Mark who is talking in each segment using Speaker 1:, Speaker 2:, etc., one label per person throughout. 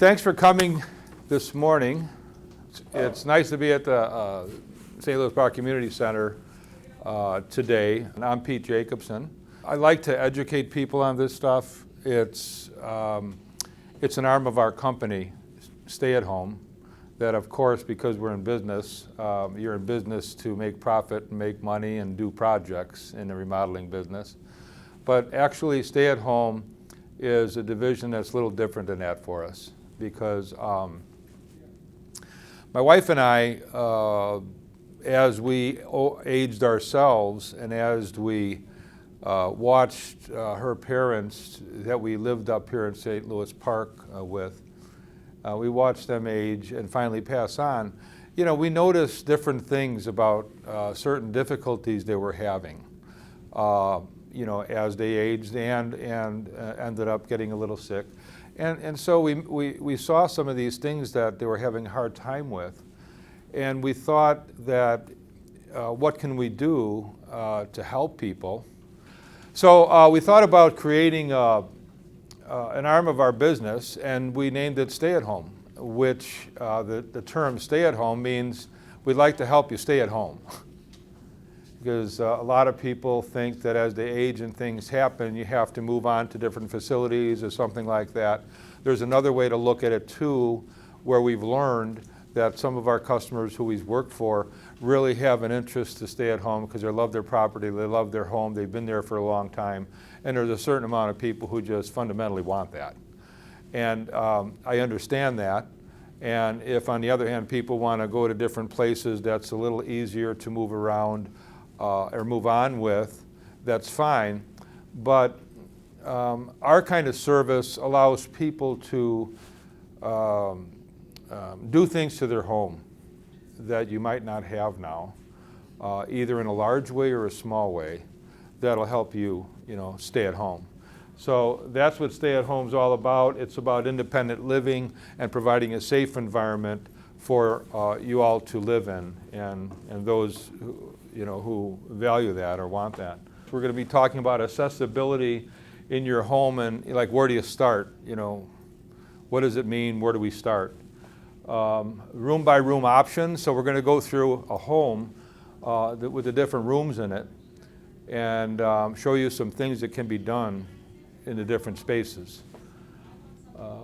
Speaker 1: Thanks for coming this morning. It's nice to be at the St. Louis Park Community Center today. And I'm Pete Jacobson. I like to educate people on this stuff. It's an arm of our company, Stay at Home, that of course, because we're in business, you're in business to make profit and make money and do projects in the remodeling business. But actually, Stay at Home is a division that's a little different than that for us, because my wife and I, as we aged ourselves and as we watched her parents that we lived up here in St. Louis Park with, we watched them age and finally pass on. You know, we noticed different things about certain difficulties they were having, you know, as they aged and ended up getting a little sick. And so we saw some of these things that they were having a hard time with. And we thought that what can we do to help people? So we thought about creating an arm of our business, and we named it Stay at Home, which the term Stay at Home means we'd like to help you stay at home. Because a lot of people think that as they age and things happen, you have to move on to different facilities or something like that. There's another way to look at it too, where we've learned that some of our customers who we've worked for really have an interest to stay at home because they love their property, they love their home, they've been there for a long time, and there's a certain amount of people who just fundamentally want that. And I understand that. And if, on the other hand, people want to go to different places that's a little easier to move around or move on with, that's fine. But our kind of service allows people to do things to their home that you might not have now, either in a large way or a small way, that'll help you, you know, stay at home. So that's what Stay at Home is all about. It's about independent living and providing a safe environment for you all to live in, and those who, you know, who value that or want that. We're going to be talking about accessibility in your home, and like, where do you start? You know, what does it mean? Where do we start? Room by room options. So we're going to go through a home with the different rooms in it and show you some things that can be done in the different spaces.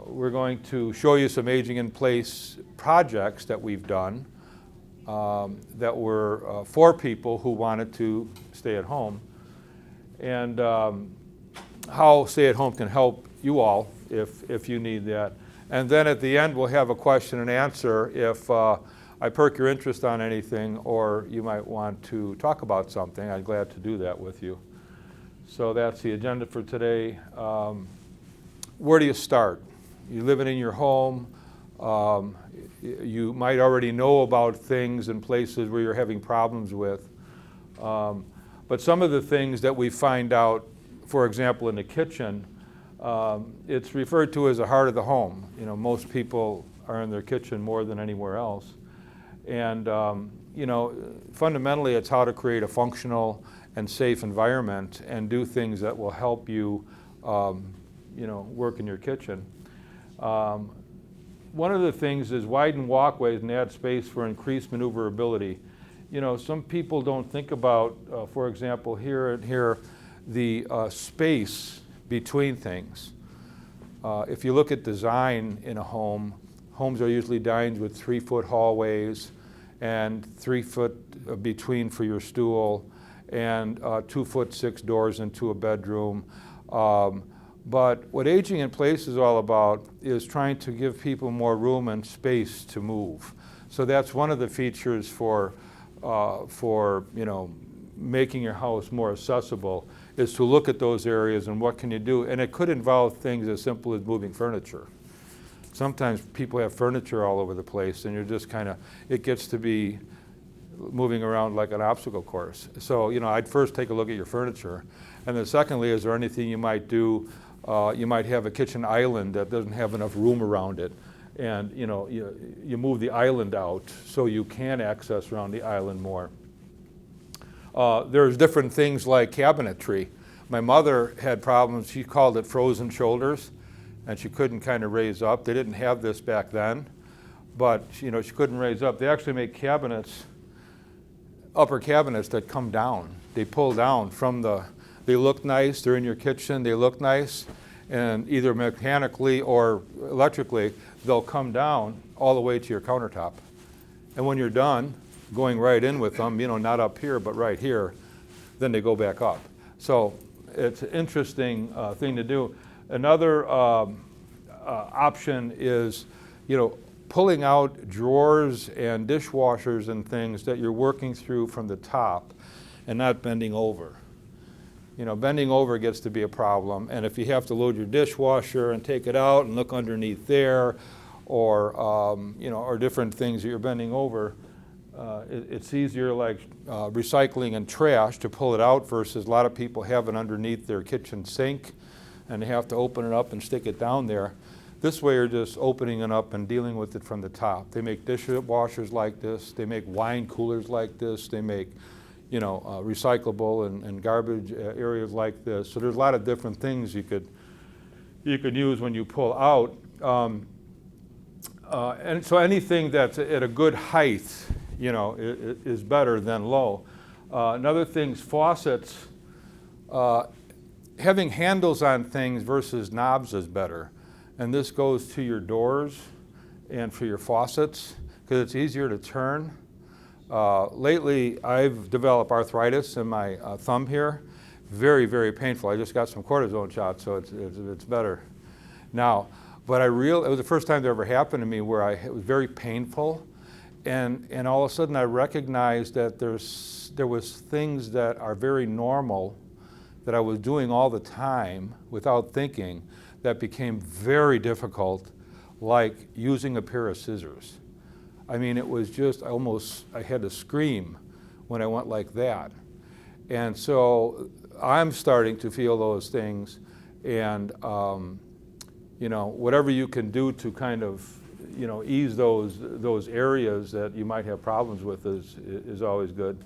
Speaker 1: We're going to show you some aging in place projects that we've done that were for people who wanted to stay at home, and how Stay at Home can help you all if you need that. And then at the end, we'll have a question and answer if I perk your interest on anything, or you might want to talk about something. I'm glad to do that with you. So that's the agenda for today. Where do you start? You're living in your home. You might already know about things and places where you're having problems with. But some of the things that we find out, for example, in the kitchen, it's referred to as the heart of the home. You know, most people are in their kitchen more than anywhere else. And, you know, fundamentally it's how to create a functional and safe environment and do things that will help you, you know, work in your kitchen. One of the things is widen walkways and add space for increased maneuverability. You know, some people don't think about, for example, here the space between things. If you look at design in a home, homes are usually designed with 3-foot hallways and 3 foot between for your stool, and 2'6" doors into a bedroom. But what aging in place is all about is trying to give people more room and space to move. So that's one of the features for you know, making your house more accessible, is to look at those areas and what can you do. And it could involve things as simple as moving furniture. Sometimes people have furniture all over the place, and you're just kind of, it gets to be moving around like an obstacle course. So, you know, I'd first take a look at your furniture. And then secondly, is there anything you might do? You might have a kitchen island that doesn't have enough room around it. And, you know, you move the island out so you can access around the island more. There's different things like cabinetry. My mother had problems, she called it frozen shoulders. and she couldn't kind of raise up. They didn't have this back then, but she couldn't raise up. They actually make cabinets, upper cabinets that come down. They pull down from they look nice, they're in your kitchen, they look nice, and either mechanically or electrically, they'll come down all the way to your countertop. And when you're done, going right in with them, not up here, but right here, then they go back up. So it's an interesting thing to do. Another option is, pulling out drawers and dishwashers and things that you're working through from the top and not bending over. Bending over gets to be a problem, and if you have to load your dishwasher and take it out and look underneath there, or or different things that you're bending over, it's easier, like recycling and trash, to pull it out versus a lot of people have it underneath their kitchen sink and they have to open it up and stick it down there. This way you're just opening it up and dealing with it from the top. They make dishwashers like this, they make wine coolers like this, they make recyclable and garbage areas like this. So there's a lot of different things you could use when you pull out. And so anything that's at a good height, is better than low. Another thing is faucets. Having handles on things versus knobs is better. And this goes to your doors and for your faucets, because it's easier to turn. Lately, I've developed arthritis in my thumb here. Very, very painful. I just got some cortisone shots, so it's better now. But it was the first time that ever happened to me where it was very painful, and all of a sudden I recognized that there was things that are very normal that I was doing all the time without thinking that became very difficult, like using a pair of scissors. I mean, it was just I had to scream when I went like that. And so I'm starting to feel those things, and whatever you can do to kind of, ease those areas that you might have problems with is always good.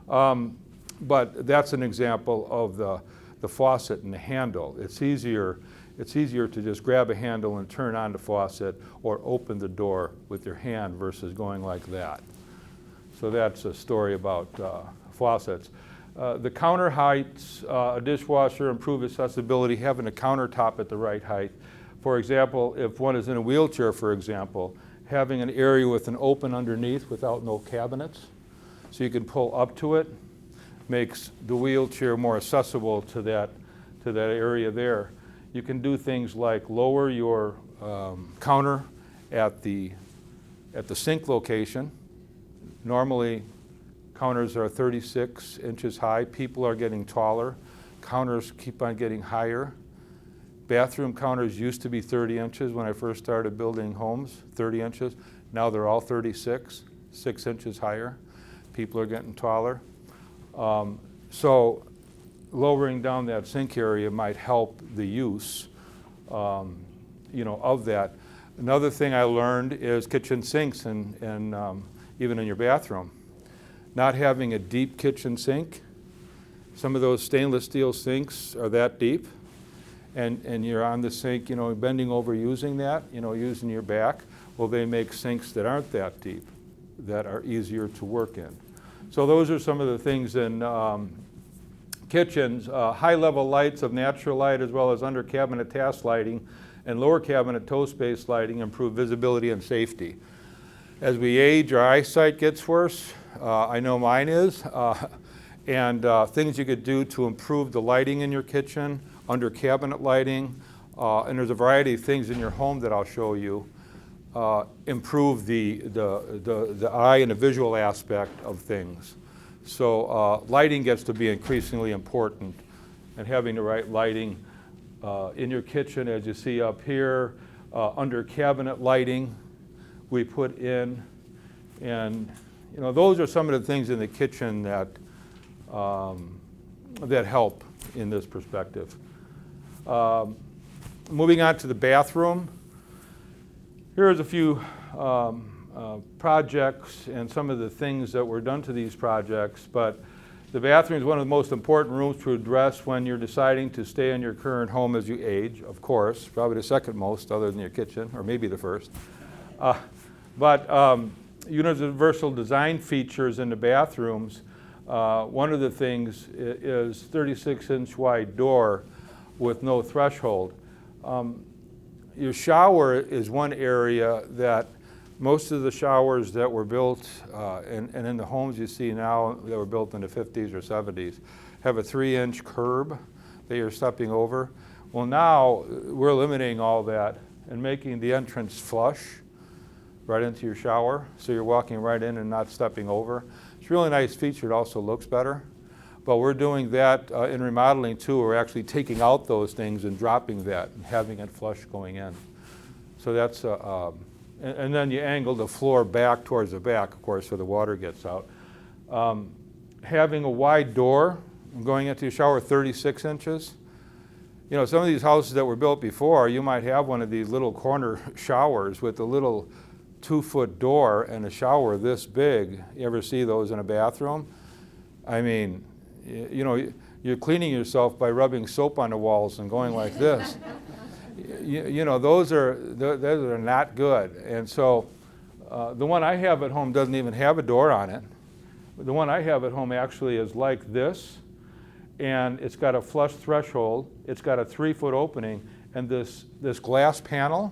Speaker 1: But that's an example of the faucet and the handle. It's easier to just grab a handle and turn on the faucet or open the door with your hand versus going like that. So that's a story about faucets. The counter heights, a dishwasher, improve accessibility, having a countertop at the right height. For example, if one is in a wheelchair, for example, having an area with an open underneath without no cabinets, so you can pull up to it, makes the wheelchair more accessible to that area there. You can do things like lower your counter at the sink location. Normally, counters are 36 inches high. People are getting taller. Counters keep on getting higher. Bathroom counters used to be 30 inches when I first started building homes, 30 inches. Now they're all 36, 6 inches higher. People are getting taller. So lowering down that sink area might help the use, of that. Another thing I learned is kitchen sinks and even in your bathroom. Not having a deep kitchen sink. Some of those stainless steel sinks are that deep, and you're on the sink, bending over using that, using your back. Well, they make sinks that aren't that deep, that are easier to work in. So those are some of the things in kitchens. High-level lights of natural light, as well as under cabinet task lighting and lower cabinet toe space lighting, improve visibility and safety. As we age, our eyesight gets worse. I know mine is. And things you could do to improve the lighting in your kitchen, under cabinet lighting, and there's a variety of things in your home that I'll show you, improve the eye and the visual aspect of things. So lighting gets to be increasingly important, and having the right lighting in your kitchen, as you see up here, under cabinet lighting we put in, and those are some of the things in the kitchen that that help in this perspective. Moving on to the bathroom, here's a few projects and some of the things that were done to these projects, but The bathroom is one of the most important rooms to address when you're deciding to stay in your current home as you age, of course, probably the second most other than your kitchen, or maybe the first. But universal design features in the bathrooms, one of the things is 36-inch wide door with no threshold. Your shower is one area that most of the showers that were built and in the homes you see now that were built in the 50s or 70s have a 3-inch curb that you're stepping over. Well, now we're eliminating all that and making the entrance flush right into your shower, so you're walking right in and not stepping over. It's a really nice feature. It also looks better. But we're doing that in remodeling too. We're actually taking out those things and dropping that and having it flush going in. So that's and then you angle the floor back towards the back, of course, so the water gets out. Having a wide door going into your shower, 36 inches. You know, some of these houses that were built before, you might have one of these little corner showers with a little 2-foot door and a shower this big. You ever see those in a bathroom? I mean, you know, you're cleaning yourself by rubbing soap on the walls and going like this. You know, those are not good. And so the one I have at home doesn't even have a door on it. The one I have at home actually is like this, and it's got a flush threshold. It's got a 3-foot opening, and this glass panel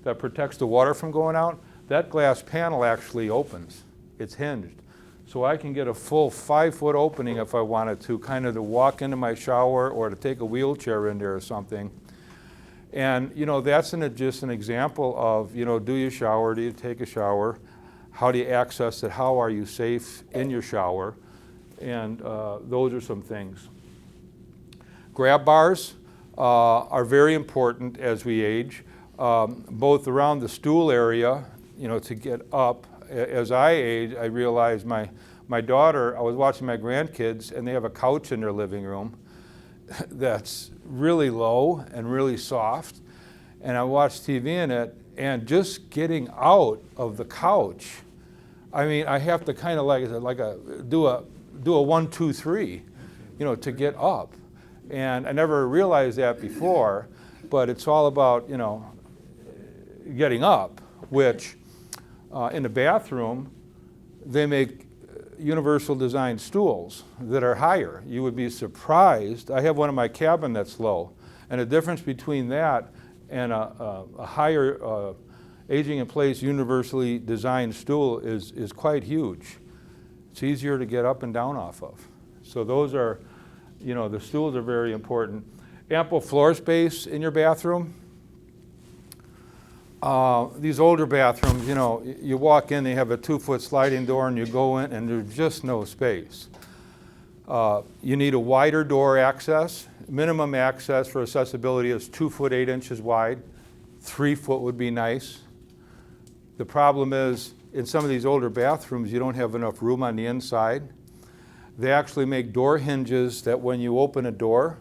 Speaker 1: that protects the water from going out, that glass panel actually opens. It's hinged. So I can get a full 5-foot opening if I wanted to, kind of to walk into my shower or to take a wheelchair in there or something. And, you know, that's just an example of, you know, do you shower, do you take a shower, how do you access it, how are you safe in your shower, and those are some things. Grab bars are very important as we age, both around the stool area, you know, to get up. As I age, I realized my daughter, I was watching my grandkids, and they have a couch in their living room that's really low and really soft, and I watched TV in it, and just getting out of the couch, I mean, I have to kind of do a 1, 2, 3, you know, to get up. And I never realized that before, but it's all about, you know, getting up, which in the bathroom, they make universal design stools that are higher. You would be surprised. I have one in my cabin that's low, and the difference between that and a higher aging in place universally designed stool is quite huge. It's easier to get up and down off of. So those are, you know, the stools are very important. Ample floor space in your bathroom. These older bathrooms, you know, you walk in, they have a 2-foot sliding door, and you go in, and there's just no space. You need a wider door access. Minimum access for accessibility is 2 foot 8 inches wide. 3 foot would be nice. The problem is, in some of these older bathrooms, you don't have enough room on the inside. They actually make door hinges that when you open a door,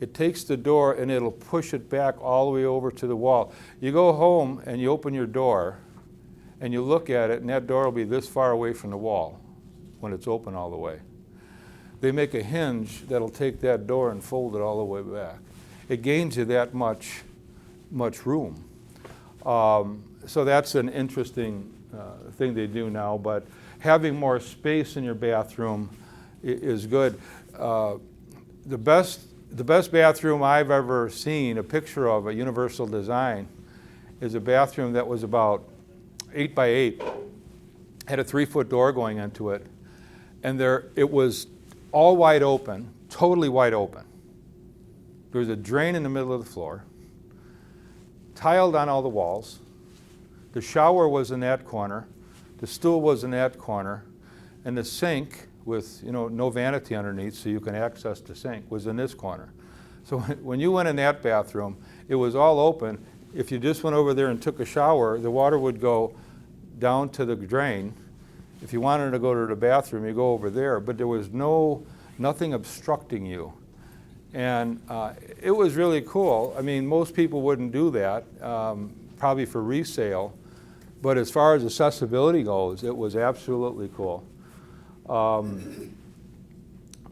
Speaker 1: it takes the door and it'll push it back all the way over to the wall. You go home and you open your door and you look at it, and that door will be this far away from the wall when it's open all the way. They make a hinge that'll take that door and fold it all the way back. It gains you that much room. So that's an interesting thing they do now, but having more space in your bathroom is good. The best bathroom I've ever seen, a picture of, a universal design, is a bathroom that was about 8 by 8, had a 3-foot door going into it, and it was all wide open, totally wide open. There was a drain in the middle of the floor, tiled on all the walls. The shower was in that corner, the stool was in that corner, and the sink with, you know, no vanity underneath so you can access the sink was in this corner. So when you went in that bathroom, it was all open. If you just went over there and took a shower, the water would go down to the drain. If you wanted to go to the bathroom, you go over there, but there was nothing obstructing you. And it was really cool. I mean, most people wouldn't do that, probably for resale, but as far as accessibility goes, it was absolutely cool.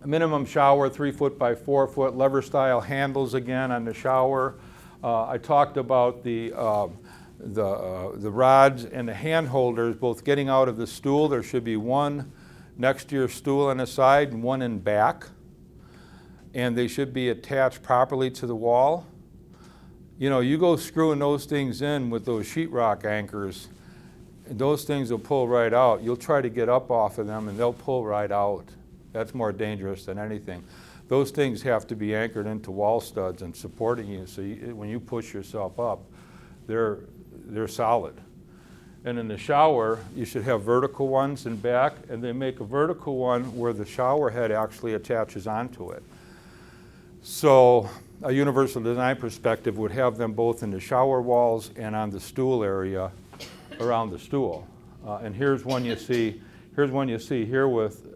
Speaker 1: A minimum shower, 3 foot by 4 foot, lever style handles again on the shower. I talked about the rods and the hand holders, both getting out of the stool. There should be one next to your stool on the side and one in back. And they should be attached properly to the wall. You know, you go screwing those things in with those sheetrock anchors, and those things will pull right out. You'll try to get up off of them and they'll pull right out. That's more dangerous than anything. Those things have to be anchored into wall studs and supporting you, so when you push yourself up, they're solid. And in the shower, you should have vertical ones in back, and they make a vertical one where the shower head actually attaches onto it. So a universal design perspective would have them both in the shower walls and on the stool area around the stool. And here's one you see here with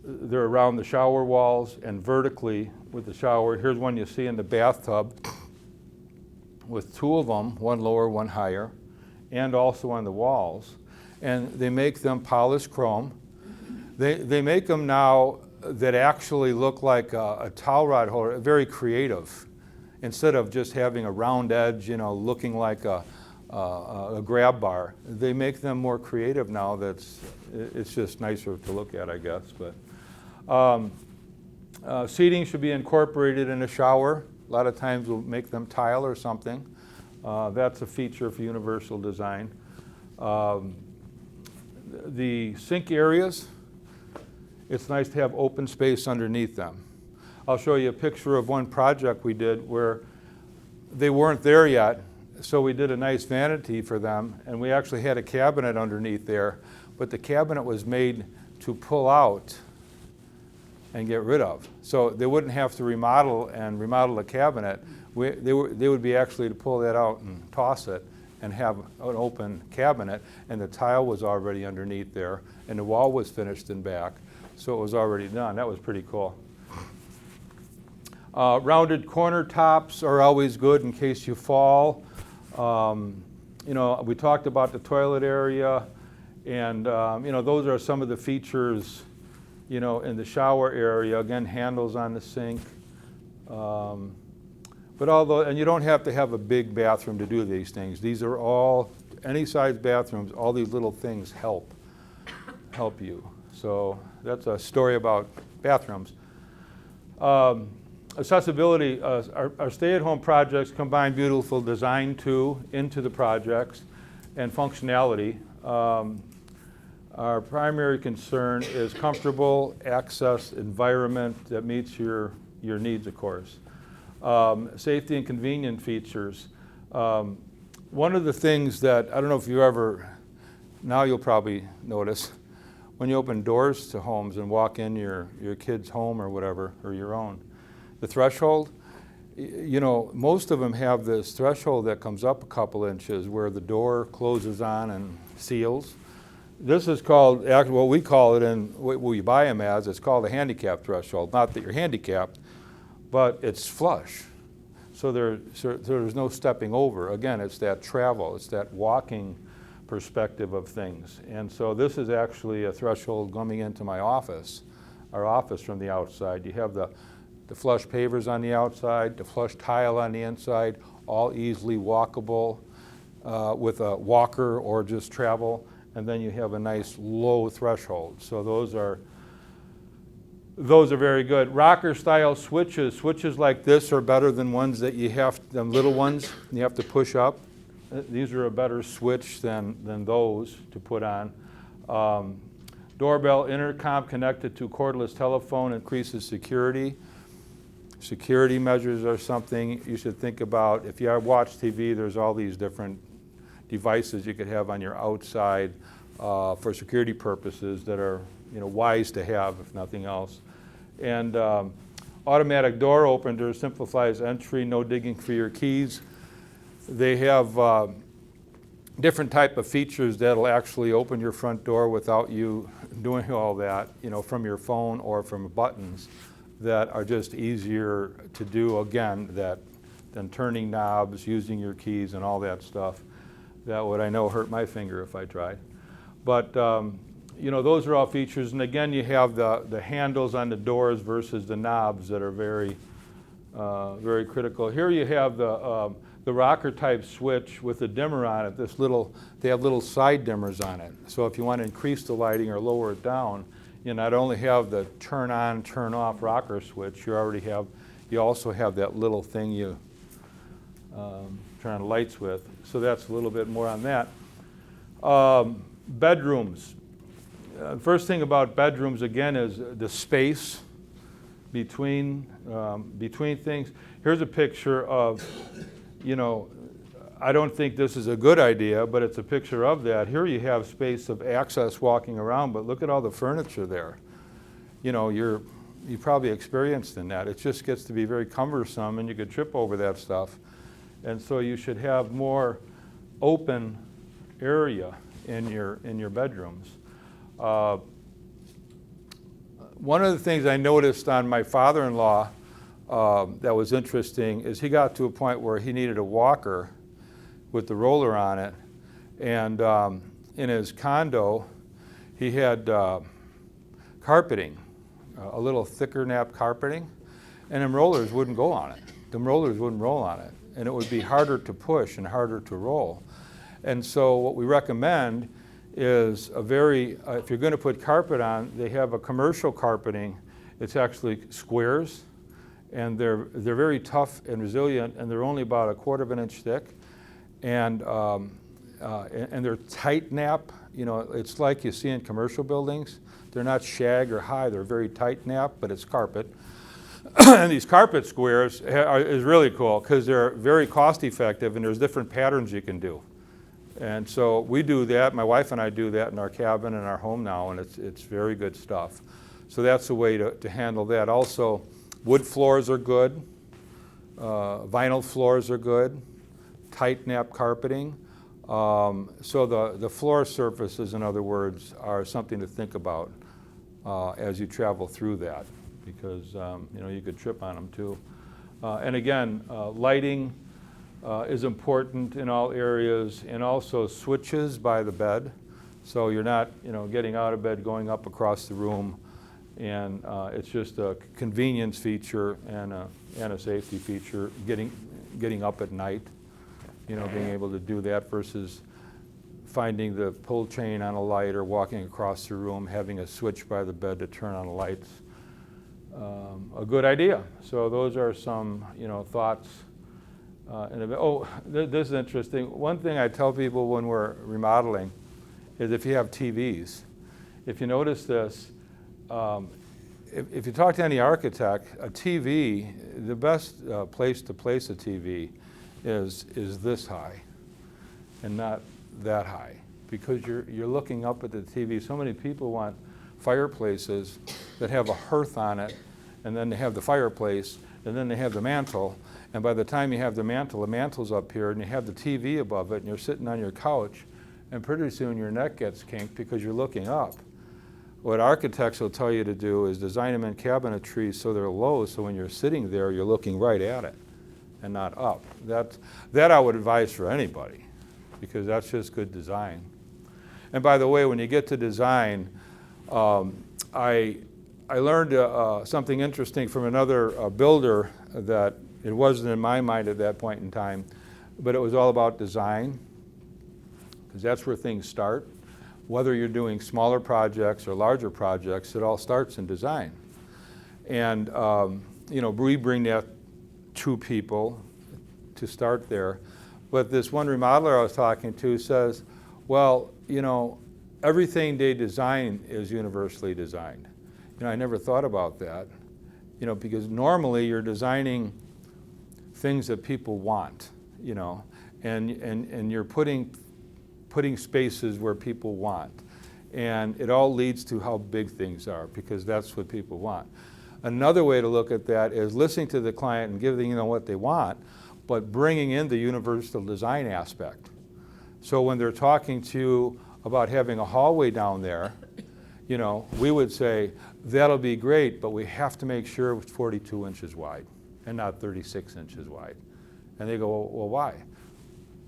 Speaker 1: they're around the shower walls and vertically with the shower. Here's one you see in the bathtub with 2 of them, one lower, one higher, and also on the walls. And they make them polished chrome. They make them now that actually look like a towel rod holder, very creative. Instead of just having a round edge, you know, looking like a grab bar, they make them more creative now. It's just nicer to look at, I guess. But seating should be incorporated in a shower. A lot of times we'll make them tile or something. That's a feature for universal design. The sink areas, it's nice to have open space underneath them. I'll show you a picture of one project we did where they weren't there yet, so we did a nice vanity for them, and we actually had a cabinet underneath there, but the cabinet was made to pull out and get rid of. So they wouldn't have to remodel the cabinet. They would be actually to pull that out and toss it and have an open cabinet, and the tile was already underneath there, and the wall was finished in back, so it was already done. That was pretty cool. Rounded corner tops are always good in case you fall. You know, we talked about the toilet area, and you know, those are some of the features, you know, in the shower area. Again, handles on the sink. But and you don't have to have a big bathroom to do these things. These are all, any size bathrooms, all these little things help you. So that's a story about bathrooms. Accessibility, our stay-at-home projects combine beautiful design into the projects and functionality. Our primary concern is comfortable access environment that meets your needs, of course. Safety and convenient features. One of the things that, I don't know if you ever, now you'll probably notice, when you open doors to homes and walk in your kid's home or whatever, or your own, the threshold, you know, most of them have this threshold that comes up a couple inches where the door closes on and seals. This is called, actually what we call it, and what we buy them as, it's called a handicap threshold. Not that you're handicapped, but it's flush. So there's no stepping over. Again, it's that travel, it's that walking perspective of things. And so this is actually a threshold coming into my office, our office from the outside. You have the flush pavers on the outside, the flush tile on the inside, all easily walkable with a walker or just travel. And then you have a nice low threshold. So those are very good. Rocker style switches. Switches like this are better than ones that you have, them little ones you have to push up. These are a better switch than those to put on. Doorbell intercom connected to cordless telephone increases security. Security measures are something you should think about. If you watch TV, there's all these different devices you could have on your outside for security purposes that are, you know, wise to have, if nothing else. And automatic door opener simplifies entry, no digging for your keys. They have different type of features that'll actually open your front door without you doing all that, you know, from your phone or from buttons that are just easier to do, again, than turning knobs, using your keys and all that stuff. That would, I know, hurt my finger if I tried. But those are all features. And again, you have the handles on the doors versus the knobs that are very, very critical. Here you have the rocker type switch with the dimmer on it. They have little side dimmers on it. So if you want to increase the lighting or lower it down, you not only have the turn on, turn off rocker switch, you also have that little thing you turn on lights with. So that's a little bit more on that. Bedrooms. First thing about bedrooms, again, is the space between things. Here's a picture of, I don't think this is a good idea, but it's a picture of that. Here you have space of access walking around, but look at all the furniture there. You probably experienced in that. It just gets to be very cumbersome, and you could trip over that stuff. And so you should have more open area in your bedrooms. One of the things I noticed on my father-in-law that was interesting is he got to a point where he needed a walker with the roller on it, and in his condo he had carpeting, a little thicker nap carpeting, and them rollers wouldn't go on it. Them rollers wouldn't roll on it, and it would be harder to push and harder to roll. And so what we recommend is if you're going to put carpet on, they have a commercial carpeting. It's actually squares, and they're very tough and resilient, and they're only about 1/4 of an inch thick, and they're tight nap. It's like you see in commercial buildings. They're not shag or high. They're very tight nap, but it's carpet. And these carpet squares is really cool because they're very cost effective, and there's different patterns you can do. And so we do that. My wife and I do that in our cabin and our home now, and it's very good stuff. So that's a way to handle that. Also, wood floors are good. Vinyl floors are good. Tight nap carpeting. So the floor surfaces, in other words, are something to think about as you travel through that, because you could trip on them too. And again, lighting is important in all areas, and also switches by the bed. So you're not getting out of bed, going up across the room, and it's just a convenience feature and a safety feature, getting up at night, being able to do that versus finding the pull chain on a light or walking across the room, having a switch by the bed to turn on the lights. A good idea. So those are some thoughts. This is interesting. One thing I tell people when we're remodeling is if you have TVs, if you notice this, if you talk to any architect, a TV, the best place to place a TV is this high and not that high, because you're looking up at the TV. So many people want fireplaces that have a hearth on it, and then they have the fireplace, and then they have the mantle. And by the time you have the mantle's up here, and you have the TV above it, and you're sitting on your couch, and pretty soon your neck gets kinked because you're looking up. What architects will tell you to do is design them in cabinetry so they're low, so when you're sitting there, you're looking right at it and not up. That I would advise for anybody, because that's just good design. And by the way, when you get to design, I learned something interesting from another builder that it wasn't in my mind at that point in time, but it was all about design, because that's where things start. Whether you're doing smaller projects or larger projects, it all starts in design. And we bring that to people to start there. But this one remodeler I was talking to says, well, everything they design is universally designed. I never thought about that, because normally you're designing things that people want, and you're putting spaces where people want. And it all leads to how big things are, because that's what people want. Another way to look at that is listening to the client and giving them what they want, but bringing in the universal design aspect. So when they're talking to you about having a hallway down there, we would say, that'll be great, but we have to make sure it's 42 inches wide and not 36 inches wide. And they go, well, why?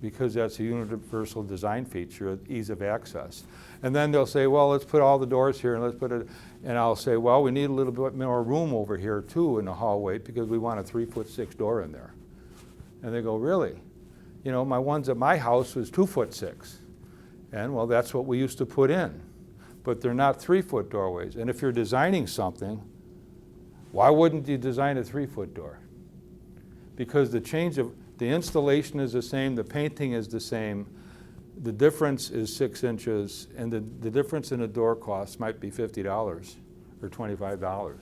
Speaker 1: because that's a universal design feature, ease of access. And then they'll say, well, let's put all the doors here and let's put it, and I'll say, well, we need a little bit more room over here too in the hallway because we want a 3'6" door in there. And they go, really? You know, my ones at my house was 2'6". And well, that's what we used to put in. But they're not 3-foot doorways. And if you're designing something, why wouldn't you design a 3-foot door? Because the installation is the same, the painting is the same, the difference is 6 inches, and the difference in the door cost might be $50 or $25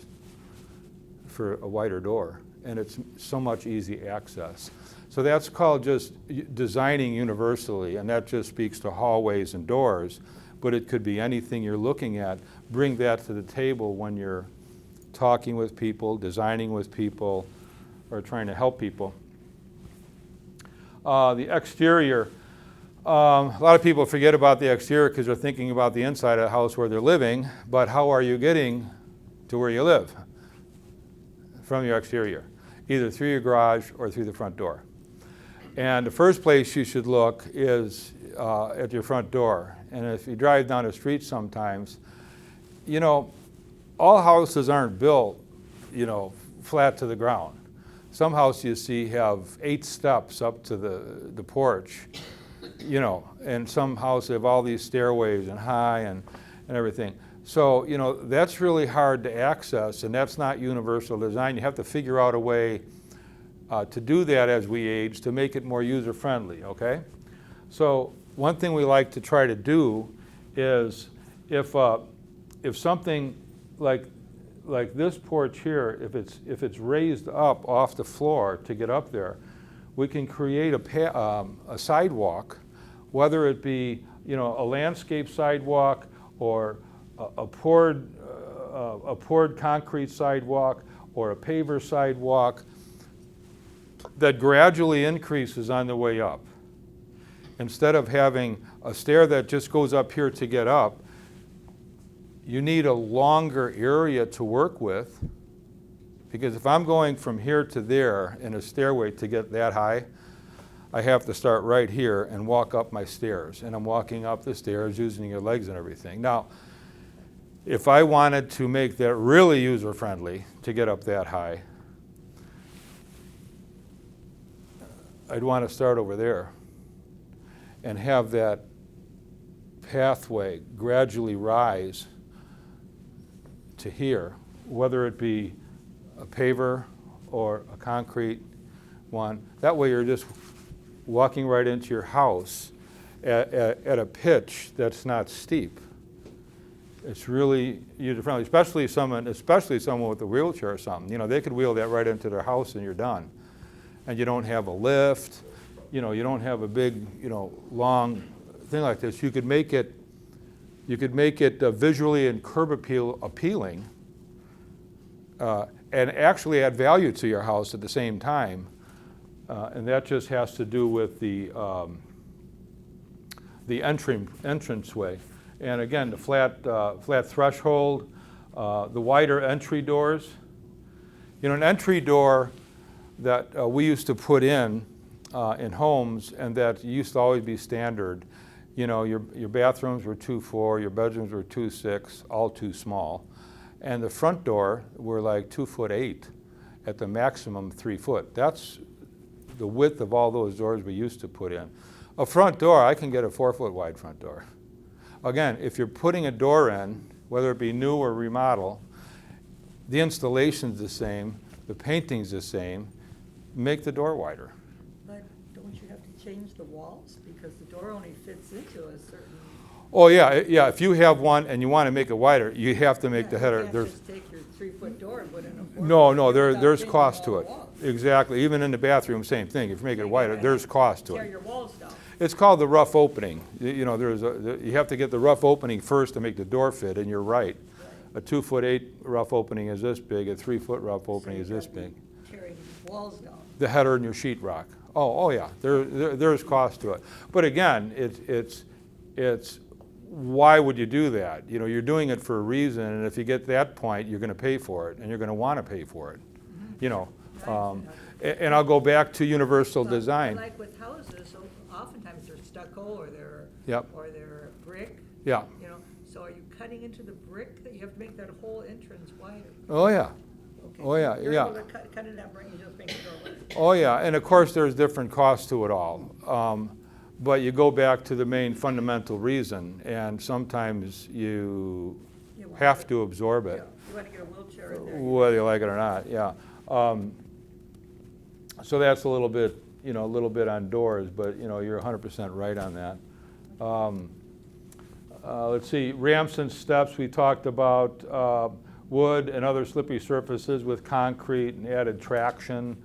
Speaker 1: for a wider door, and it's so much easy access. So that's called just designing universally, and that just speaks to hallways and doors, but it could be anything you're looking at. Bring that to the table when you're talking with people, designing with people, or trying to help people. The exterior, a lot of people forget about the exterior because they're thinking about the inside of the house where they're living, but how are you getting to where you live from your exterior? Either through your garage or through the front door. And the first place you should look is at your front door. And if you drive down the street sometimes, you know, all houses aren't built, you know, flat to the ground. Some houses you see have 8 steps up to the porch, you know, and some houses have all these stairways and high and everything. So, you know, that's really hard to access, and that's not universal design. You have to figure out a way to do that as we age to make it more user-friendly, okay? So one thing we like to try to do is if something like this porch here, if it's raised up off the floor to get up there, we can create a sidewalk, whether it be, you know, a landscape sidewalk or a poured concrete sidewalk or a paver sidewalk that gradually increases on the way up. Instead of having a stair that just goes up here to get up, you need a longer area to work with, because if I'm going from here to there in a stairway to get that high, I have to start right here and walk up my stairs. And I'm walking up the stairs using your legs and everything. Now, if I wanted to make that really user-friendly to get up that high, I'd want to start over there and have that pathway gradually rise to here, whether it be a paver or a concrete one. That way you're just walking right into your house at a pitch that's not steep. It's really user-friendly, especially someone with a wheelchair or something. You know, they could wheel that right into their house and you're done. And you don't have a lift, you know, you don't have a big, you know, long thing like this. You could make it visually and curb appealing and actually add value to your house at the same time. And that just has to do with the entranceway. And again, the flat threshold, the wider entry doors. You know, an entry door that we used to put in homes, and that used to always be standard. You know, your bathrooms were 2'4", your bedrooms were 2'6", all too small. And the front door were like 2'8", at the maximum 3 foot. That's the width of all those doors we used to put in. A front door, I can get a 4 foot wide front door. Again, if you're putting a door in, whether it be new or remodel, the installation's the same, the painting's the same, make the door wider.
Speaker 2: But don't you have to change the walls? Because the door only fits into a certain...
Speaker 1: Oh yeah, yeah. If you have one and you want to make it wider, you have to make the header.
Speaker 2: You can't just take your 3 foot door and put in a 4
Speaker 1: No, there's cost to it. Exactly. Even in the bathroom, same thing. If you make it wider, there's cost to
Speaker 2: tear
Speaker 1: it.
Speaker 2: your walls down.
Speaker 1: It's called the rough opening. You know, you have to get the rough opening first to make the door fit, and you're right. A 2'8" rough opening is this big. A 3 foot rough opening is this big.
Speaker 2: Tearing walls down.
Speaker 1: The header in your sheetrock. Oh yeah. There's cost to it. But again, it's why would you do that? You know, you're doing it for a reason, and if you get that point, you're going to pay for it, and you're going to want to pay for it. Mm-hmm. You know, and I'll go back to universal design.
Speaker 2: Like with houses, so often stucco or they're,
Speaker 1: Yep.
Speaker 2: or they're brick,
Speaker 1: Yeah.
Speaker 2: you know, so are you cutting into the brick that you have to make that whole entrance wider?
Speaker 1: Oh, yeah.
Speaker 2: Okay,
Speaker 1: Oh, yeah,
Speaker 2: You're
Speaker 1: yeah.
Speaker 2: able to cut it out, you just make the door wider.
Speaker 1: Oh, yeah, and of course, there's different costs to it all. But you go back to the main fundamental reason, and sometimes you have to absorb
Speaker 2: Yeah,
Speaker 1: it,
Speaker 2: you want to get a wheelchair in there.
Speaker 1: whether you like it or not, yeah. So that's a little bit, a little bit on doors, but, you're 100% right on that. Let's see, ramps and steps, we talked about wood and other slippery surfaces with concrete and added traction.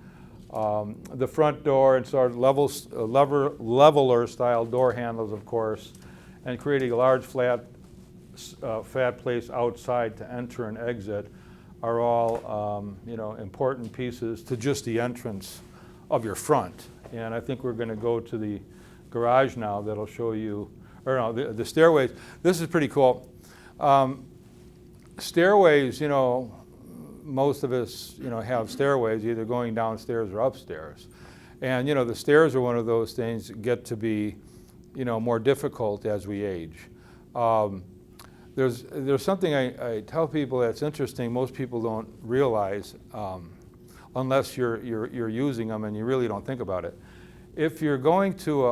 Speaker 1: The front door and sort of leveler style door handles, of course, and creating a large flat place outside to enter and exit are all important pieces to just the entrance of your front. And I think we're going to go to the garage now that'll show you, or no, the stairways. This is pretty cool. Stairways, most of us, have stairways either going downstairs or upstairs. And, the stairs are one of those things that get to be, more difficult as we age. There's something I tell people that's interesting. Most people don't realize, unless you're using them and you really don't think about it. If you're going to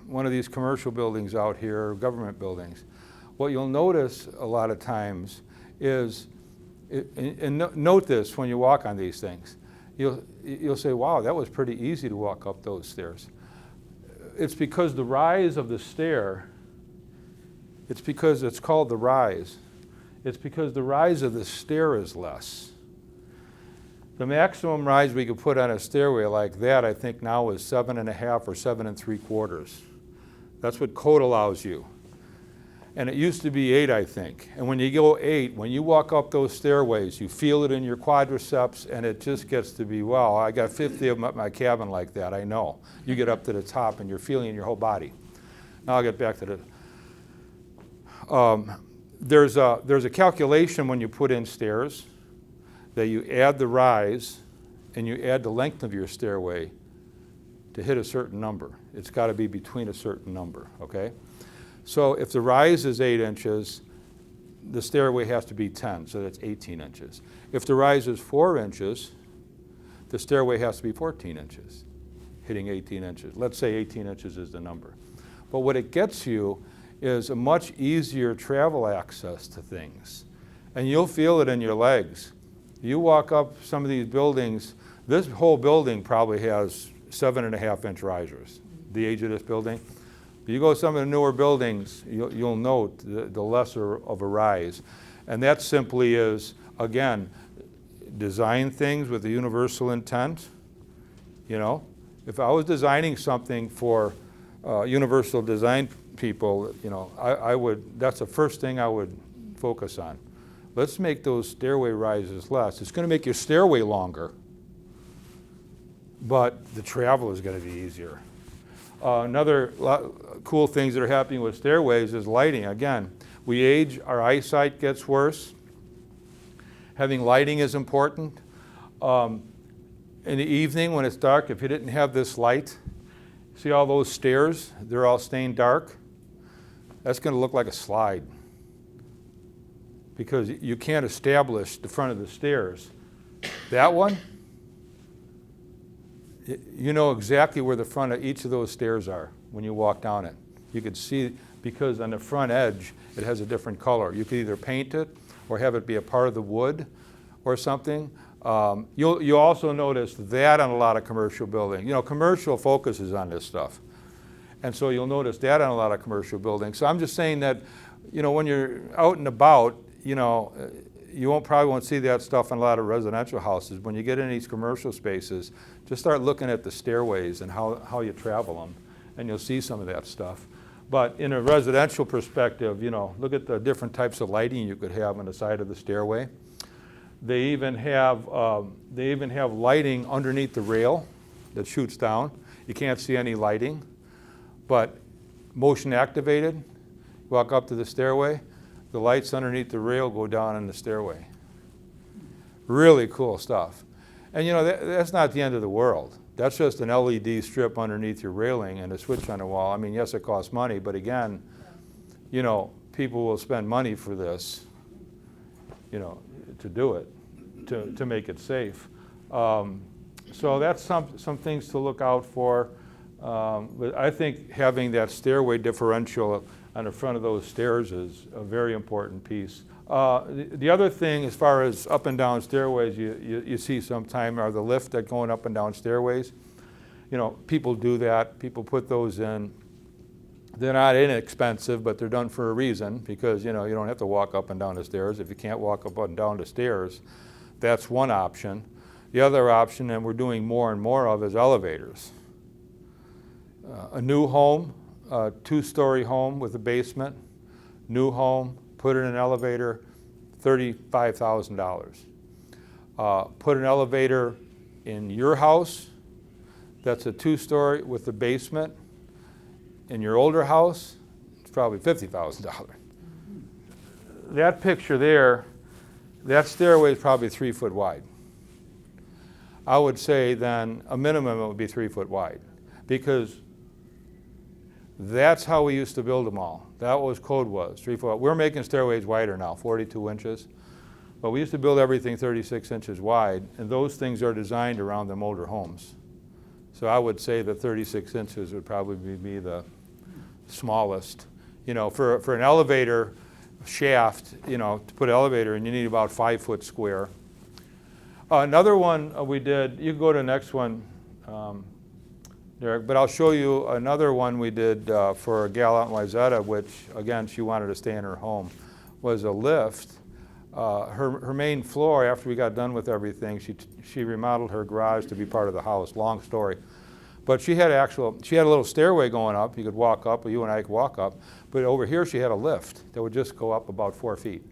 Speaker 1: one of these commercial buildings out here, or government buildings, what you'll notice a lot of times is, and note this when you walk on these things, you'll say, wow, that was pretty easy to walk up those stairs. It's because the rise of the stair, it's because it's called the rise. It's because the rise of the stair is less. The maximum rise we could put on a stairway like that, I think now is 7.5 or 7 3/4. That's what code allows you. And it used to be 8, I think. And when you go 8, when you walk up those stairways, you feel it in your quadriceps, and it just gets to be, wow, I got 50 of them at my cabin like that, I know. You get up to the top, and you're feeling it in your whole body. Now I'll get back to the... There's a calculation when you put in stairs that you add the rise, and you add the length of your stairway to hit a certain number. It's got to be between a certain number, okay? So if the rise is 8 inches, the stairway has to be 10, so that's 18 inches. If the rise is 4 inches, the stairway has to be 14 inches, hitting 18 inches. Let's say 18 inches is the number. But what it gets you is a much easier travel access to things. And you'll feel it in your legs. You walk up some of these buildings, this whole building probably has 7.5-inch risers, the age of this building. You go to some of the newer buildings, you'll note the lesser of a rise. And that simply is, again, design things with a universal intent. If I was designing something for universal design people, I would, that's the first thing I would focus on. Let's make those stairway rises less. It's going to make your stairway longer, but the travel is going to be easier. Another cool things that are happening with stairways is lighting. Again, we age, our eyesight gets worse. Having lighting is important. In the evening when it's dark, if you didn't have this light, see all those stairs? They're all stained dark. That's going to look like a slide because you can't establish the front of the stairs. That one, you know exactly where the front of each of those stairs are when you walk down it. You could see, because on the front edge, it has a different color. You could either paint it or have it be a part of the wood or something. You'll also notice that on a lot of commercial buildings. Commercial focuses on this stuff. And so you'll notice that on a lot of commercial buildings. So I'm just saying that, when you're out and about, you probably won't see that stuff in a lot of residential houses. When you get in these commercial spaces, just start looking at the stairways and how you travel them, and you'll see some of that stuff. But in a residential perspective, look at the different types of lighting you could have on the side of the stairway. They even have lighting underneath the rail that shoots down. You can't see any lighting, but motion activated. Walk up to the stairway, the lights underneath the rail go down in the stairway. Really cool stuff. And that's not the end of the world. That's just an LED strip underneath your railing and a switch on the wall. I mean, yes, it costs money, but again, you know, people will spend money for this, you know, to do it, to make it safe. So that's some things to look out for. But I think having that stairway differential on the front of those stairs is a very important piece. The other thing, as far as up and down stairways, you see sometime are the lift that going up and down stairways. You know, people do that. People put those in. They're not inexpensive, but they're done for a reason, because, you know, you don't have to walk up and down the stairs. If you can't walk up and down the stairs, that's one option. The other option, and we're doing more and more of, is elevators. A new home, a 2-story home with a basement, new home, put in an elevator, $35,000. Put an elevator in your house, that's a 2-story with a basement. In your older house, it's probably $50,000. That picture there, that stairway is probably 3 foot wide. I would say then a minimum it would be 3 foot wide, because that's how we used to build them all. That was code was 3 foot. We're making stairways wider now, 42 inches. But we used to build everything 36 inches wide, and those things are designed around them older homes. So I would say that 36 inches would probably be the smallest. You know, for an elevator shaft, you know, to put an elevator in, you need about 5 foot square. Another one we did, you can go to the next one, Derek, but I'll show you another one we did for a gal out in Wayzata, which, again, she wanted to stay in her home, was a lift. Her main floor, after we got done with everything, she remodeled her garage to be part of the house, long story. But she had a little stairway going up. You could walk up, or you and I could walk up. But over here she had a lift that would just go up about 4 feet.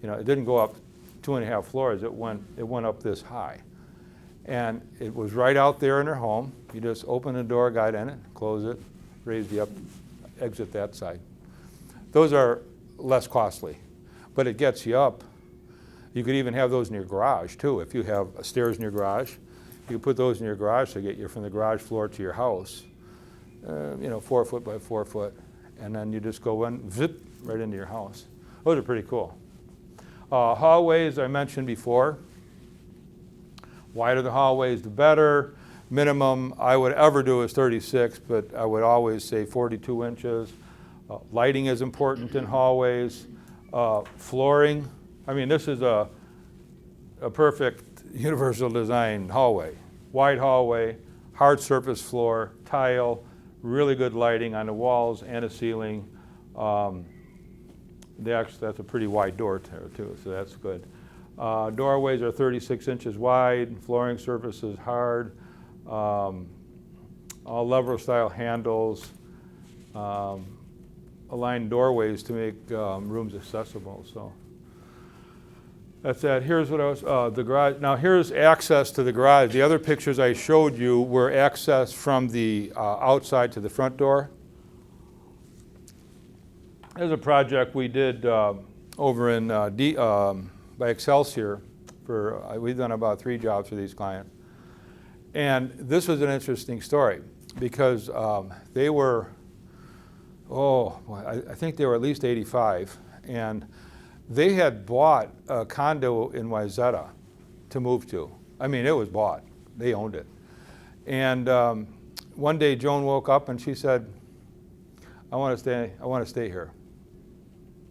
Speaker 1: You know, it didn't go up 2.5 floors. It went up this high. And it was right out there in her home. You just open the door, got in it, close it, raise the exit that side. Those are less costly, but it gets you up. You could even have those in your garage too. If you have stairs in your garage, you can put those in your garage to get you from the garage floor to your house. You know, 4 foot by 4 foot, and then you just go in, zip, right into your house. Those are pretty cool. Hallways, I mentioned before. Wider the hallways, the better. Minimum I would ever do is 36, but I would always say 42 inches. Lighting is important in hallways. Flooring, I mean, this is a perfect universal design hallway. Wide hallway, hard surface floor, tile, really good lighting on the walls and the ceiling. That's a pretty wide door too, so that's good. Doorways are 36 inches wide, flooring surface is hard, all lever style handles, aligned doorways to make rooms accessible. So that's that. Here's what I was, the garage. Now here's access to the garage. The other pictures I showed you were access from the outside to the front door. There's a project we did over in by Excelsior. We've done about 3 jobs for these clients. And this was an interesting story because they were, I think they were at least 85. And they had bought a condo in Wayzata to move to. I mean, it was bought. They owned it. And one day Joan woke up and she said, I want to stay here.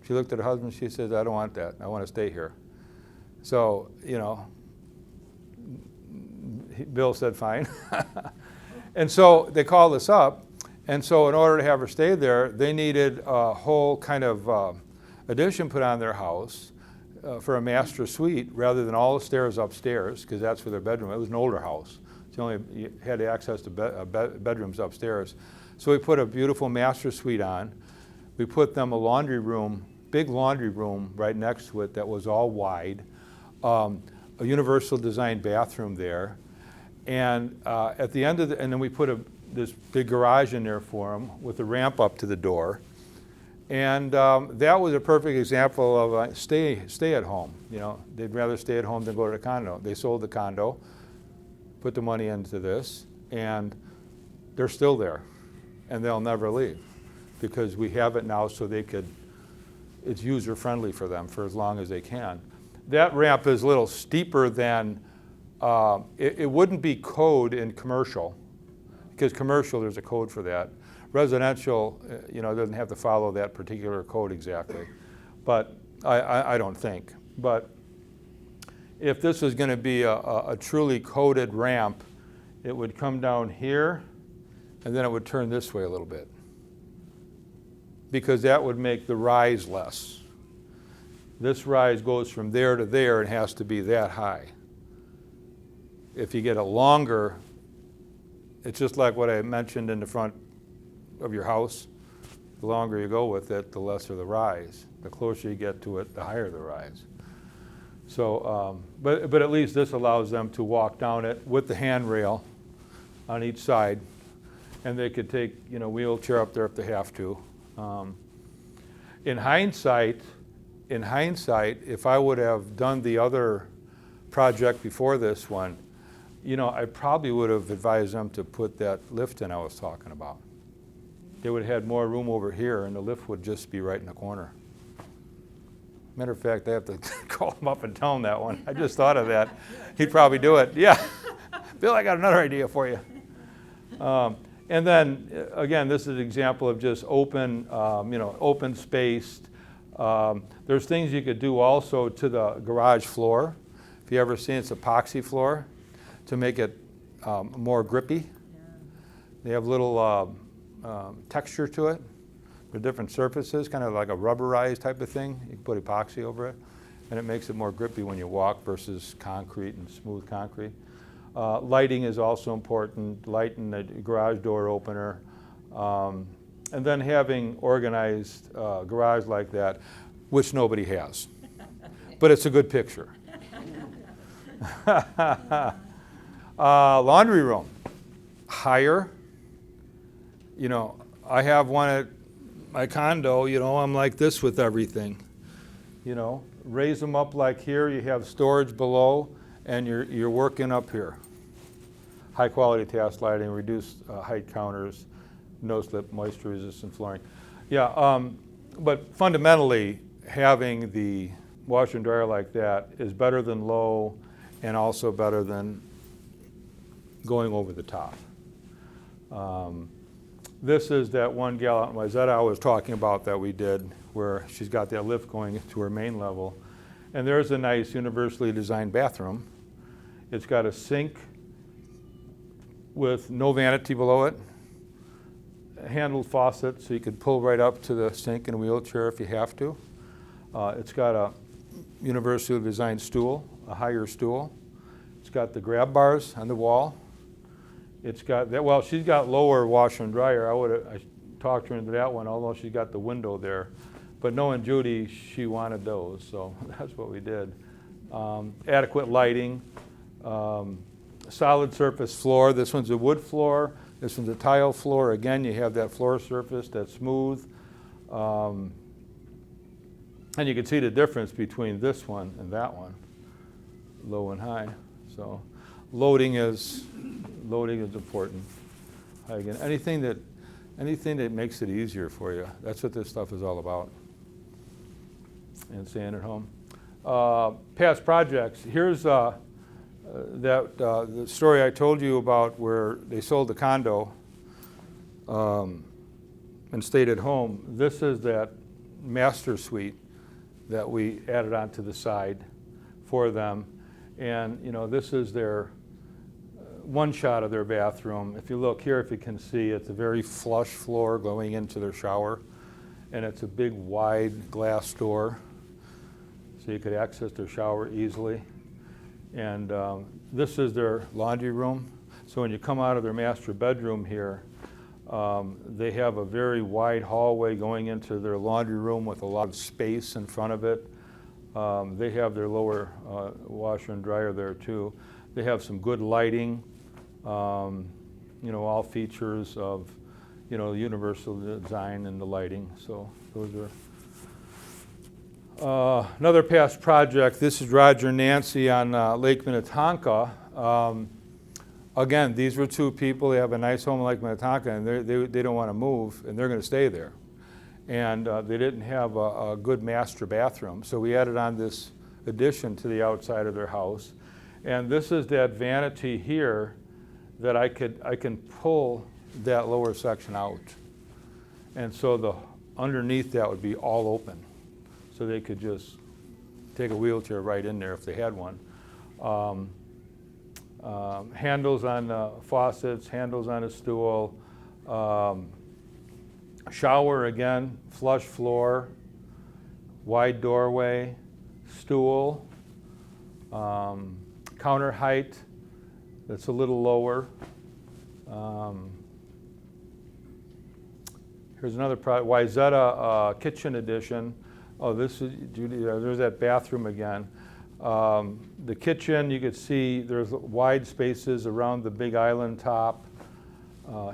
Speaker 1: She looked at her husband, she says, I don't want that. I want to stay here. So, you know, Bill said, fine. And so they called us up. And so in order to have her stay there, they needed a whole kind of addition put on their house for a master suite rather than all the stairs upstairs, because that's for their bedroom. It was an older house. So you had access to bedrooms upstairs. So we put a beautiful master suite on. We put them a laundry room, big laundry room right next to it that was all wide, a universal design bathroom there. And at the end of and then we put this big garage in there for them with a ramp up to the door. And that was a perfect example of stay at home. You know, they'd rather stay at home than go to the condo. They sold the condo, put the money into this, and they're still there, and they'll never leave, because we have it now so it's user-friendly for them for as long as they can. That ramp is a little steeper than, it wouldn't be code in commercial, because commercial, there's a code for that. Residential, doesn't have to follow that particular code exactly, but I don't think. But if this is going to be a truly coded ramp, it would come down here, and then it would turn this way a little bit, because that would make the rise less. This rise goes from there to there and has to be that high. If you get it longer, it's just like what I mentioned in the front of your house. The longer you go with it, the lesser the rise. The closer you get to it, the higher the rise. So, but at least this allows them to walk down it with the handrail on each side, and they could take, wheelchair up there if they have to. In hindsight, if I would have done the other project before this one, I probably would have advised them to put that lift in I was talking about. They would have had more room over here, and the lift would just be right in the corner. Matter of fact, I have to call him up and tell him that one. I just thought of that. He'd probably do it. Yeah. Bill, I got another idea for you. And then, again, this is an example of just open, open spaced. There's things you could do also to the garage floor. If you ever seen it's epoxy floor, to make it more grippy. Yeah. They have little texture to it. With different surfaces, kind of like a rubberized type of thing. You can put epoxy over it, and it makes it more grippy when you walk versus concrete and smooth concrete. Lighting is also important, lighting the garage door opener. And then having organized garage like that, which nobody has. But it's a good picture. Laundry room, higher. I have one at my condo, I'm like this with everything. Raise them up like here, you have storage below, and you're working up here. High quality task lighting, reduced height counters, no slip, moisture resistant flooring. Yeah, but fundamentally, having the washer and dryer like that is better than low, and also better than going over the top. This is that one gal out in Wayzata I was talking about that we did, where she's got that lift going to her main level. And there's a nice universally designed bathroom. It's got a sink with no vanity below it, a handled faucet so you could pull right up to the sink in a wheelchair if you have to. It's got a universally designed stool, a higher stool. It's got the grab bars on the wall. It's got that. Well, she's got lower washer and dryer. I talked her into that one, although she's got the window there. But knowing Judy, she wanted those, so that's what we did. Adequate lighting, solid surface floor. This one's a wood floor. This one's a tile floor. Again, you have that floor surface that's smooth. And you can see the difference between this one and that one, low and high. So loading is important. Again, anything that makes it easier for you. That's what this stuff is all about. And staying at home. Past projects. Here's the story I told you about where they sold the condo and stayed at home. This is that master suite that we added onto the side for them. And this is their one shot of their bathroom. If you look here, if you can see, it's a very flush floor going into their shower, and it's a big wide glass door so you could access their shower easily. And this is their laundry room. So when you come out of their master bedroom here, they have a very wide hallway going into their laundry room with a lot of space in front of it. They have their lower washer and dryer there too. They have some good lighting, all features of, universal design and the lighting. So those are another past project. This is Roger and Nancy on Lake Minnetonka. Again, these were two people, they have a nice home like Minnetonka, and they don't want to move, and they're going to stay there. And they didn't have a good master bathroom, so we added on this addition to the outside of their house. And this is that vanity here that I can pull that lower section out. And so the underneath that would be all open, so they could just take a wheelchair right in there if they had one. Handles on the faucets, handles on a stool, shower again, flush floor, wide doorway, stool, counter height that's a little lower. Here's another product, Wyzetta kitchen edition. Oh, this is, there's that bathroom again. The kitchen, you could see there's wide spaces around the big island top,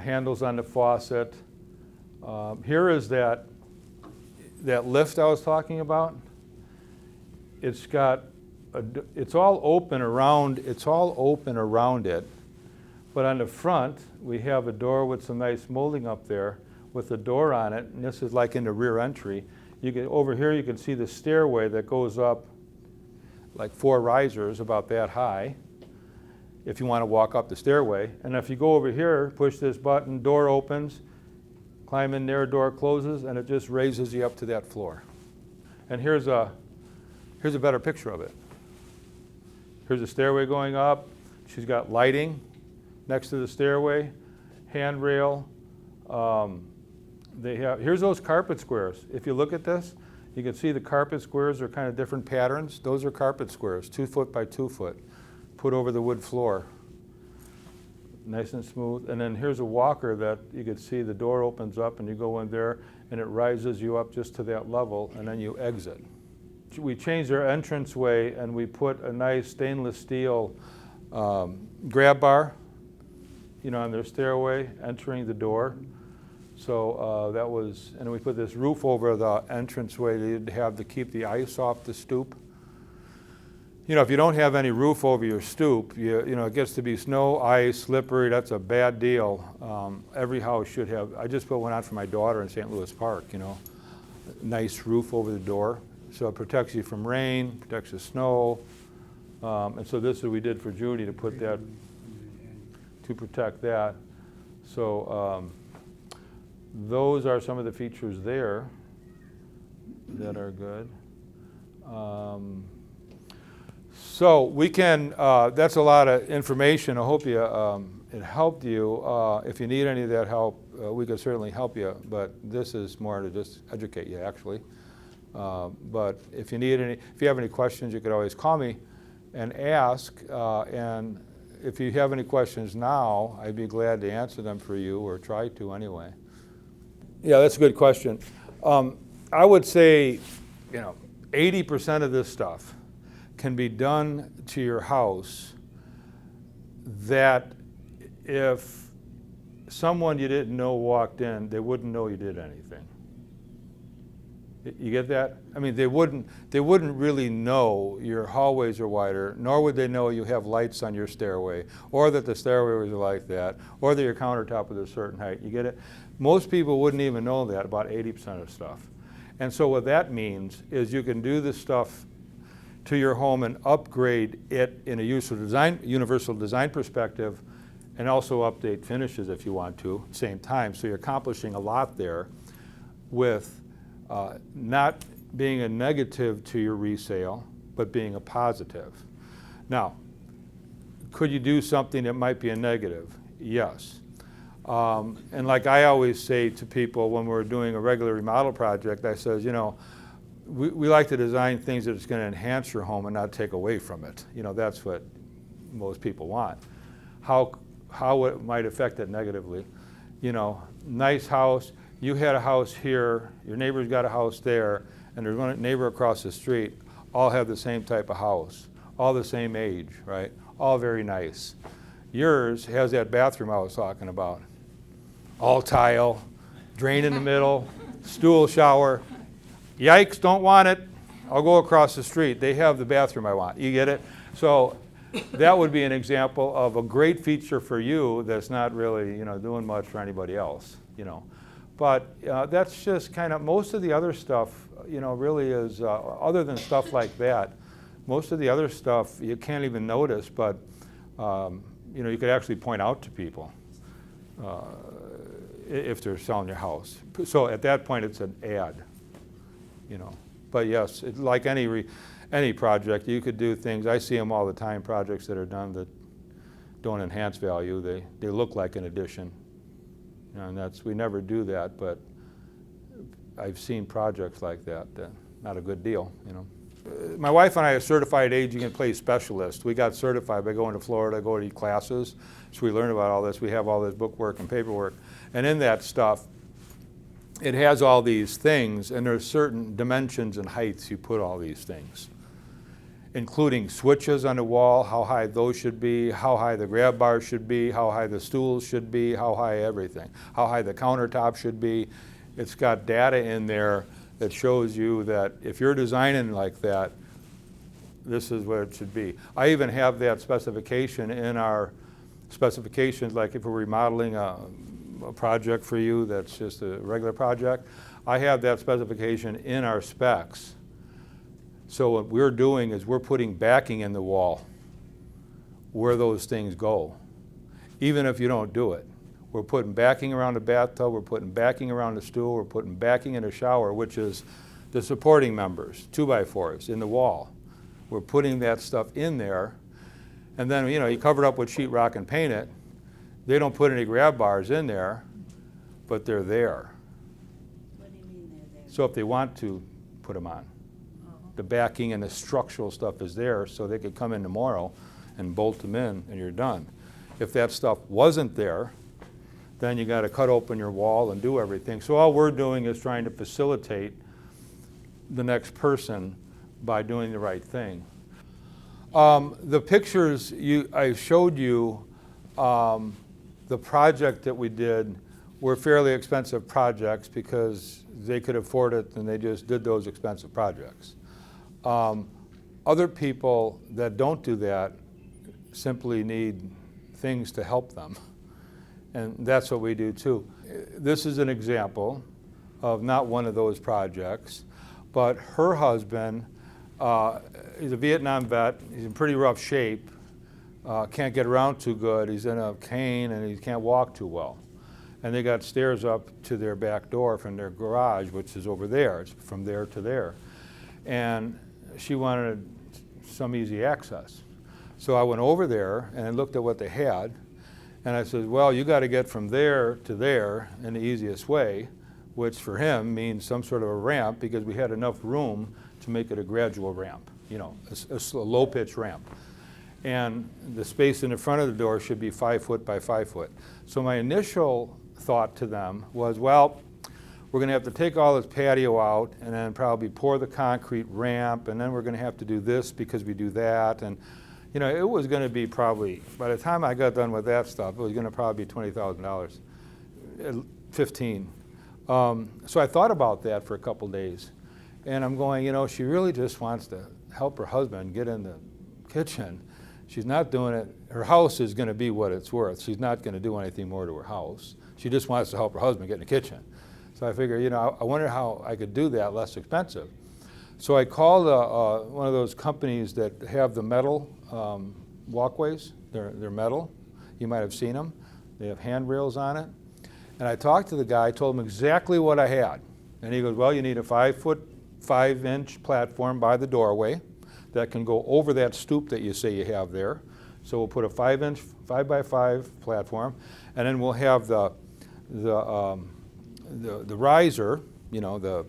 Speaker 1: handles on the faucet. Here is that lift I was talking about. It's got, it's all open around it, but on the front we have a door with some nice molding up there with a door on it, and this is like in the rear entry. You can, over here you can see the stairway that goes up like 4 risers about that high if you want to walk up the stairway. And if you go over here, push this button, door opens, climb in there, door closes, and it just raises you up to that floor. And here's a better picture of it. Here's a stairway going up. She's got lighting next to the stairway, handrail. Here's those carpet squares. If you look at this, you can see the carpet squares are kind of different patterns. Those are carpet squares, 2 foot by 2 foot, put over the wood floor. Nice and smooth. And then here's a walker that you can see the door opens up and you go in there and it rises you up just to that level and then you exit. We changed our entranceway and we put a nice stainless steel grab bar, on their stairway entering the door. So that was, and we put this roof over the entranceway to have to keep the ice off the stoop. If you don't have any roof over your stoop, it gets to be snow, ice, slippery, that's a bad deal. Every house should have, I just put one on for my daughter in St. Louis Park, nice roof over the door. So it protects you from rain, protects the snow. And so this is what we did for Judy to put that, to protect that. So those are some of the features there that are good. So we can, that's a lot of information. I hope it helped you. If you need any of that help, we could certainly help you, but this is more to just educate you actually. But if you have any questions, you could always call me and ask. And if you have any questions now, I'd be glad to answer them for you, or try to anyway. Yeah, that's a good question. I would say, 80% of this stuff can be done to your house that if someone you didn't know walked in, they wouldn't know you did anything. You get that? I mean, they wouldn't really know your hallways are wider, nor would they know you have lights on your stairway, or that the stairway was like that, or that your countertop was a certain height. You get it? Most people wouldn't even know that about 80% of stuff. And so what that means is you can do this stuff to your home and upgrade it in a universal design perspective, and also update finishes if you want to at the same time. So you're accomplishing a lot there with not being a negative to your resale, but being a positive. Now, could you do something that might be a negative? Yes. And like I always say to people when we're doing a regular remodel project, I says, we like to design things that it's going to enhance your home and not take away from it. That's what most people want. How it might affect it negatively. Nice house, you had a house here, your neighbor's got a house there, and there's one neighbor across the street, all have the same type of house, all the same age, right? All very nice. Yours has that bathroom I was talking about. All tile, drain in the middle, stool shower. Yikes, don't want it. I'll go across the street. They have the bathroom I want. You get it? So that would be an example of a great feature for you that's not really, doing much for anybody else, But that's just kind of, most of the other stuff, really is, other than stuff like that, most of the other stuff you can't even notice, but, you could actually point out to people if they're selling your house. So at that point, it's an ad, But yes, like any project, you could do things. I see them all the time, projects that are done that don't enhance value. They look like an addition. And we never do that, but I've seen projects like that. Not a good deal, My wife and I are certified aging in place specialists. We got certified by going to Florida, go to classes. So we learned about all this. We have all this bookwork and paperwork. And in that stuff, it has all these things, and there's certain dimensions and heights you put all these things, including switches on the wall, how high those should be, how high the grab bars should be, how high the stools should be, how high everything, how high the countertop should be. It's got data in there that shows you that if you're designing like that, this is what it should be. I even have that specification in our specifications, like if we're remodeling a project for you that's just a regular project, I have that specification in our specs. So what we're doing is we're putting backing in the wall where those things go, even if you don't do it. We're putting backing around the bathtub, we're putting backing around the stool, we're putting backing in the shower, which is the supporting members, 2x4s in the wall. We're putting that stuff in there, and then you cover it up with sheetrock and paint it. They don't put any grab bars in there, but they're there.
Speaker 3: What do you mean they're there?
Speaker 1: So if they want to, put them on. The backing and the structural stuff is there, so they could come in tomorrow and bolt them in, and you're done. If that stuff wasn't there, then you got to cut open your wall and do everything. So all we're doing is trying to facilitate the next person by doing the right thing. The pictures I showed you, the project that we did were fairly expensive projects because they could afford it and they just did those expensive projects. Other people that don't do that simply need things to help them. And that's what we do too. This is an example of not one of those projects, but her husband, he's a Vietnam vet, he's in pretty rough shape, can't get around too good, he's in a cane and he can't walk too well. And they got stairs up to their back door from their garage, which is over there, it's from there to there. And she wanted some easy access. So I went over there and I looked at what they had, and I said, well, you got to get from there to there in the easiest way, which for him means some sort of a ramp, because we had enough room to make it a gradual ramp, a low-pitch ramp. And the space in the front of the door should be 5 foot by 5 foot. So my initial thought to them was, well, we're going to have to take all this patio out and then probably pour the concrete ramp, and then we're going to have to do this because we do that. And it was going to be probably, by the time I got done with that stuff, it was going to probably be $20,000, 15. So I thought about that for a couple days. And I'm going, she really just wants to help her husband get in the kitchen. She's not doing it. Her house is going to be what it's worth. She's not going to do anything more to her house. She just wants to help her husband get in the kitchen. So I figured, I wonder how I could do that less expensive. So I called one of those companies that have the metal walkways. They're metal. You might have seen them. They have handrails on it. And I talked to the guy, told him exactly what I had. And he goes, well, you need a 5 foot, 5 inch platform by the doorway that can go over that stoop that you say you have there. So we'll put a 5 inch, 5 by 5 platform, and then we'll have the riser, the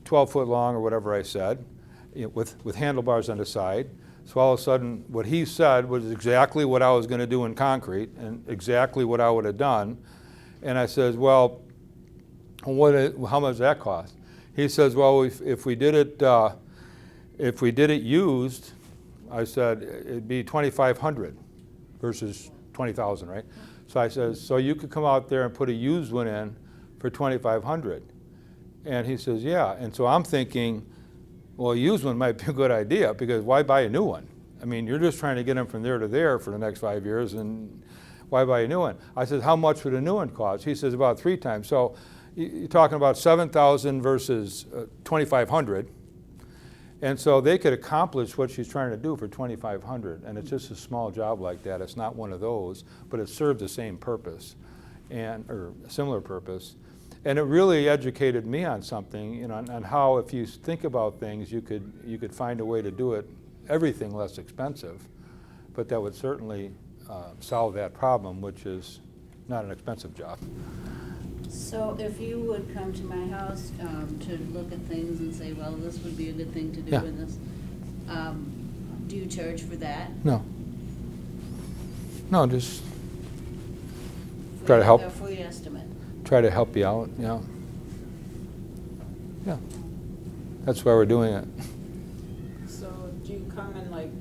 Speaker 1: 12 foot long or whatever I said, with handlebars on the side. So all of a sudden, what he said was exactly what I was going to do in concrete and exactly what I would have done. And I says, well, how much does that cost? He says, well, if we did it used, I said it'd be $2,500 versus $20,000, right? So I says, so you could come out there and put a used one in for $2,500. And he says, yeah. And so I'm thinking, Well, a used one might be a good idea, because why buy a new one? I mean, you're just trying to get them from there to there for the next 5 years, and why buy a new one? I said, how much would a new one cost? He says, about 3 times. So you're talking about $7,000 versus $2,500. And so they could accomplish what she's trying to do for $2,500. And it's just a small job like that. It's not one of those, but it served the same purpose, or a similar purpose. And it really educated me on something, you know, on how if you think about things, you could find a way to do it, everything less expensive. But that would certainly solve that problem, which is not an expensive job.
Speaker 3: So if you would come to my house to look at things and say, well, this would be a good thing to do
Speaker 1: Yeah.
Speaker 3: with this, do you charge for that?
Speaker 1: No. No, just try to help.
Speaker 3: A free estimate?
Speaker 1: Try to help you out, yeah. Yeah. That's why we're doing it.
Speaker 4: So do you come and like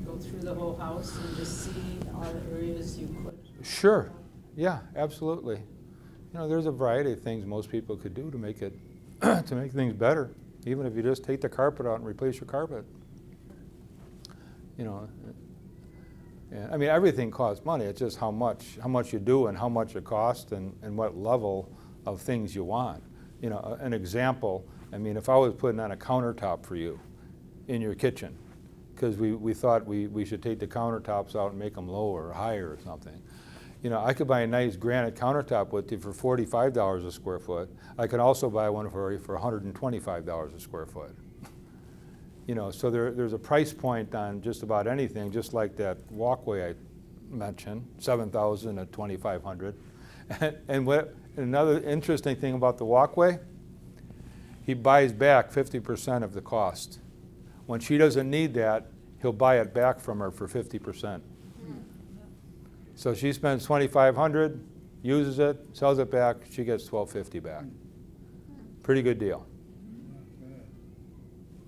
Speaker 4: go through the whole house and just see all the areas you could?
Speaker 1: Sure. Yeah, absolutely. You know, there's a variety of things most people could do to make it to make things better. Even if you just take the carpet out and replace your carpet. You know, and I mean, everything costs money. It's just how much you do and how much it costs and what level of things you want. You know, an example, I mean, if I was putting on a countertop for you in your kitchen, because we thought we should take the countertops out and make them lower or higher or something. You know, I could buy a nice granite countertop with you for $45 a square foot. I could also buy one for you for $125 a square foot. You know, so there's a price point on just about anything, just like that walkway I mentioned, $7,000 at $2,500. And another interesting thing about the walkway, he buys back 50% of the cost. When she doesn't need that, he'll buy it back from her for 50%. So she spends $2,500, uses it, sells it back, she gets $1,250 back. Pretty good deal.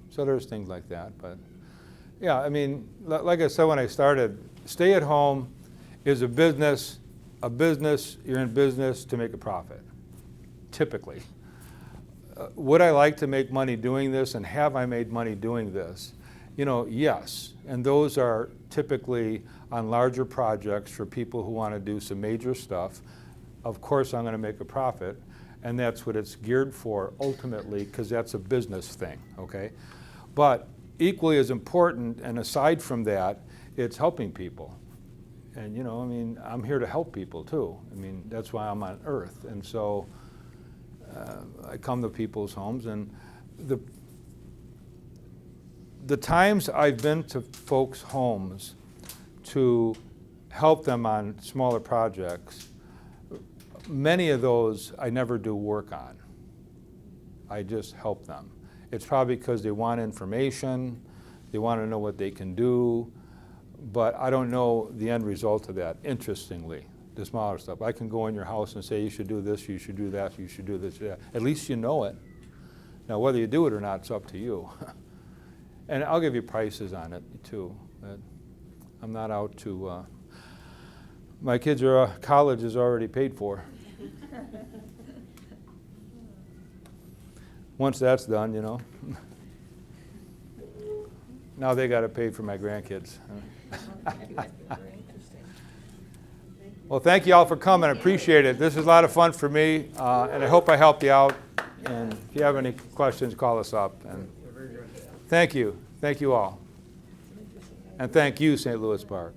Speaker 1: So there's things like that, but yeah, I mean, like I said when I started, stay at home is a business, you're in business to make a profit, typically. Would I like to make money doing this, and have I made money doing this? You know, yes, and those are typically on larger projects for people who want to do some major stuff. Of course I'm going to make a profit, and that's what it's geared for ultimately, because that's a business thing, okay? But equally as important, and aside from that, it's helping people. And you know, I mean, I'm here to help people too. I mean, that's why I'm on earth. And so I come to people's homes, and the times I've been to folks' homes to help them on smaller projects, many of those I never do work on. I just help them. It's probably because they want information, they want to know what they can do, but I don't know the end result of that, interestingly, the smaller stuff. I can go in your house and say, you should do this, you should do that, you should do this, yeah. At least you know it. Now, whether you do it or not, it's up to you. And I'll give you prices on it, too. I'm not out to, my kids' college is already paid for. Once that's done, you know. Now they got to pay for my grandkids. Well, thank you all for coming. I appreciate it. This is a lot of fun for me, and I hope I helped you out. And if you have any questions, call us up. And thank you. Thank you all. And thank you, St. Louis Park.